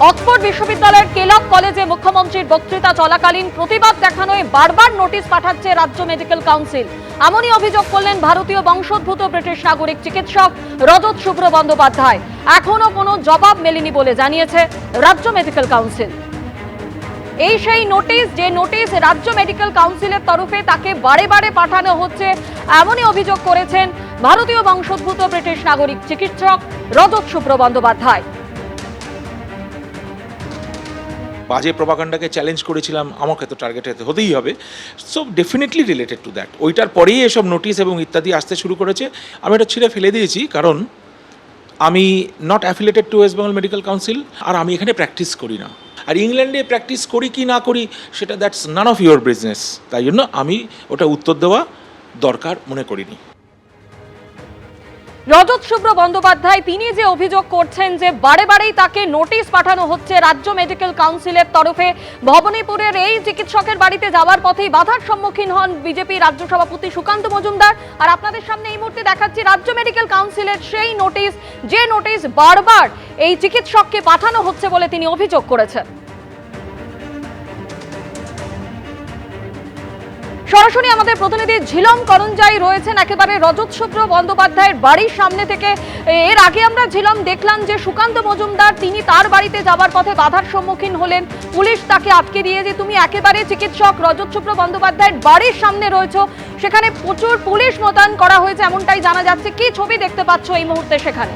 Oxford বিশ্ববিদ্যালয়ের কেলক কলেজে মুখ্যমন্ত্রীর বক্তৃতা চলাকালীন প্রতিবাদ দেখানোয় বারবার নোটিশ পাঠাচ্ছে রাজ্য মেডিকেল কাউন্সিল। এমনই অভিযোগ করলেন ভারতীয় বংশোদ্ভূত ব্রিটিশ নাগরিক চিকিৎসক রজত শুভ্র বন্দ্যোপাধ্যায়। এখনো কোনো জবাব মেলেনি বলে জানিয়েছে রাজ্য মেডিকেল কাউন্সিল। এই সেই নোটিশ, যে নোটিশ রাজ্য মেডিকেল কাউন্সিলের তরফে তাকে বারে বারে পাঠানো হচ্ছে, এমনই অভিযোগ করেছেন ভারতীয় বংশোদ্ভূত ব্রিটিশ নাগরিক চিকিৎসক রজত শুভ্র বন্দ্যোপাধ্যায়। বাজে প্রপাগান্ডাকে চ্যালেঞ্জ করেছিলাম, আমাকে তো টার্গেট হতেই হবে। So definitely related to that. ওইটার পরেই এসব নোটিশ এবং ইত্যাদি আসতে শুরু করেছে। আমি এটা ছিঁড়ে ফেলে দিয়েছি, কারণ আমি not affiliated to West Bengal medical council, আর আমি এখানে প্র্যাকটিস করি না। আর ইংল্যান্ডে প্র্যাকটিস করি কি না করি সেটা that's none of your business. তাই জন্য আমি ওটা উত্তর দেওয়া দরকার মনে করিনি। রজত শুভ্র বন্দ্যোপাধ্যায় তিনি যে অভিযোগ করছেন যে বারে বারেই তাকে নোটিশ পাঠানো হচ্ছে রাজ্য মেডিকেল কাউন্সিলের তরফে, ভবানীপুরের এই চিকিৎসকের বাড়িতে যাওয়ার পথেই বাধার সম্মুখীন হন বিজেপি রাজ্য সভাপতি সুকান্ত মজুমদার। আর আপনাদের সামনে এই মুহূর্তে দেখাচ্ছি রাজ্য মেডিকেল কাউন্সিলের সেই নোটিশ, যে নোটিশ বারবার এই চিকিৎসককে পাঠানো হচ্ছে বলে তিনি অভিযোগ করেছেন। সরাসরি আমাদের প্রতিনিধি ঝিলম করঞ্জাই রয়েছেন একেবারে রজত শুভ্র বন্দ্যোপাধ্যায়ের বাড়ির সামনে থেকে। এর আগে আমরা ঝিলম দেখলাম যে সুকান্ত মজুমদার তিনি তার বাড়িতে যাবার পথে বাধার সম্মুখীন হলেন, পুলিশ তাকে আটকে দিয়ে, যে তুমি একেবারে চিকিৎসক রজত শুভ্র বন্দ্যোপাধ্যায়ের বাড়ির সামনে রয়েছো, সেখানে প্রচুর পুলিশ মোতায়েন করা হয়েছে এমনটাই জানা যাচ্ছে। কি ছবি দেখতে পাচ্ছ এই মুহূর্তে সেখানে?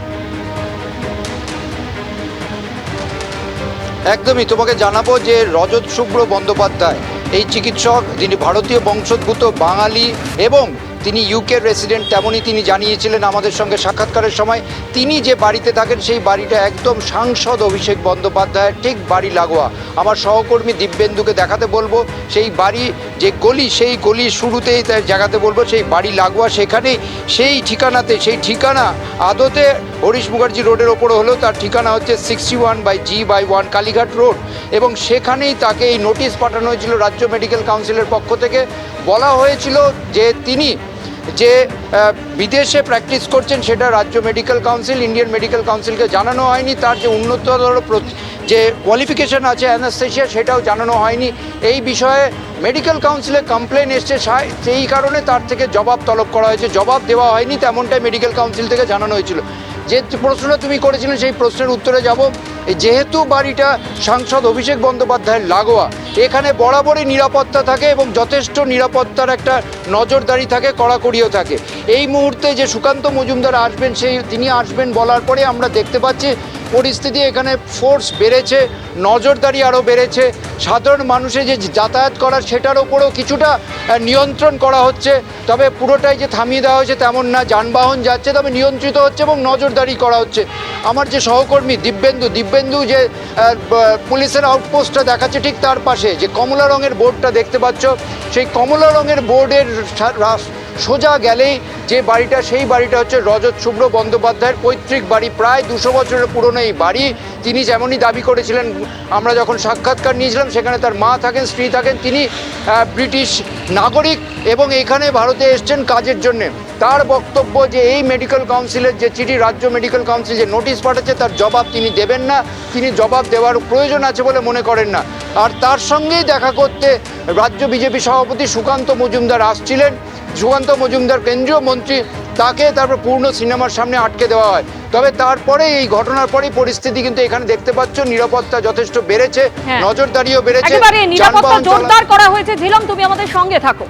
একদমই, তোমাকে জানাবো যে রজত শুভ্র বন্দ্যোপাধ্যায় এই চিকিৎসক, যিনি ভারতীয় বংশোদ্ভূত বাঙালি এবং তিনি ইউকের রেসিডেন্ট, তেমনই তিনি জানিয়েছিলেন আমাদের সঙ্গে সাক্ষাৎকারের সময়। তিনি যে বাড়িতে থাকেন সেই বাড়িটা একদম সাংসদ অভিষেক বন্দ্যোপাধ্যায়ের ঠিক বাড়ি লাগোয়া। আমার সহকর্মী দিব্যেন্দুকে দেখাতে বলবো সেই বাড়ি, যে গলি, সেই গলির শুরুতেই জায়গাতে বলবো সেই বাড়ি লাগোয়া, সেখানেই সেই ঠিকানাতে, সেই ঠিকানা আদতে হরিশ মুখার্জি রোডের ওপরে হলেও তার ঠিকানা হচ্ছে 61/G/1 কালীঘাট রোড, এবং সেখানেই তাকে এই নোটিশ পাঠানো হয়েছিল রাজ্য মেডিকেল কাউন্সিলের পক্ষ থেকে। বলা হয়েছিল যে তিনি যে বিদেশে প্র্যাকটিস করছেন সেটা রাজ্য মেডিকেল কাউন্সিল, ইন্ডিয়ান মেডিকেল কাউন্সিলকে জানানো হয়নি। তার যে উন্নততর যে কোয়ালিফিকেশান আছে অ্যানাস্থেশিয়া, সেটাও জানানো হয়নি। এই বিষয়ে মেডিকেল কাউন্সিলে কমপ্লেন এসছে, সেই কারণে তার থেকে জবাব তলব করা হয়েছে। জবাব দেওয়া হয়নি তেমনটাই মেডিকেল কাউন্সিল থেকে জানানো হয়েছিল। যে প্রশ্নটা তুমি করেছিলে সেই প্রশ্নের উত্তরে যাব। যেহেতু বাড়িটা সাংসদ অভিষেক বন্দ্যোপাধ্যায়ের লাগোয়া, এখানে বরাবরই নিরাপত্তা থাকে এবং যথেষ্ট নিরাপত্তার একটা নজরদারি থাকে, কড়াকড়িও থাকে। এই মুহূর্তে যে সুকান্ত মজুমদার আসবেন, তিনি আসবেন বলার পরে আমরা দেখতে পাচ্ছি পরিস্থিতি এখানে ফোর্স বেড়েছে, নজরদারি আরও বেড়েছে। সাধারণ মানুষের যে যাতায়াত করার সেটার ওপরেও কিছুটা নিয়ন্ত্রণ করা হচ্ছে, তবে পুরোটাই যে থামিয়ে দেওয়া হয়েছে তেমন না। যানবাহন যাচ্ছে, তবে নিয়ন্ত্রিত হচ্ছে এবং নজরদারি করা হচ্ছে। আমার যে সহকর্মী দিব্যেন্দু যে পুলিশের আউটপোস্টটা দেখাচ্ছে ঠিক তার পাশে যে কমলা রঙের বোর্ডটা দেখতে পাচ্ছ, সেই কমলা রঙের বোর্ডের সোজা গেলেই যে বাড়িটা, সেই বাড়িটা হচ্ছে রজত শুভ্র বন্দ্যোপাধ্যায়ের পৈতৃক বাড়ি। প্রায় 200 বছরের পুরনো এই বাড়ি। তিনি যেমনই দাবি করেছিলেন, আমরা যখন সাক্ষাৎকার নিয়েছিলাম, সেখানে তার মা থাকেন, স্ত্রী থাকেন, তিনি ব্রিটিশ নাগরিক এবং এখানে ভারতে এসছেন কাজের জন্যে। তার বক্তব্য যে এই মেডিকেল কাউন্সিলের যে চিঠি, রাজ্য মেডিকেল কাউন্সিল যে নোটিশ পাঠাচ্ছে, তার জবাব তিনি দেবেন না, তিনি জবাব দেওয়ার প্রয়োজন আছে বলে মনে করেন না। আর তার সঙ্গেই দেখা করতে রাজ্য বিজেপি সভাপতি সুকান্ত মজুমদার আসছিলেন। সুকান্ত মজুমদার কেন্দ্রীয় মন্ত্রী, তাকে তারপর পূর্ণ সিনেমার সামনে আটকে দেওয়া হয়। তবে তারপরে এই ঘটনার পরেই পরিস্থিতি কিন্তু এখানে দেখতে পাচ্ছ নিরাপত্তা যথেষ্ট বেড়েছে, নজরদারিও বেড়েছে, নিরাপত্তা জোরদার করা হয়েছে। ঝিলম, তুমি আমাদের সঙ্গে থাকো।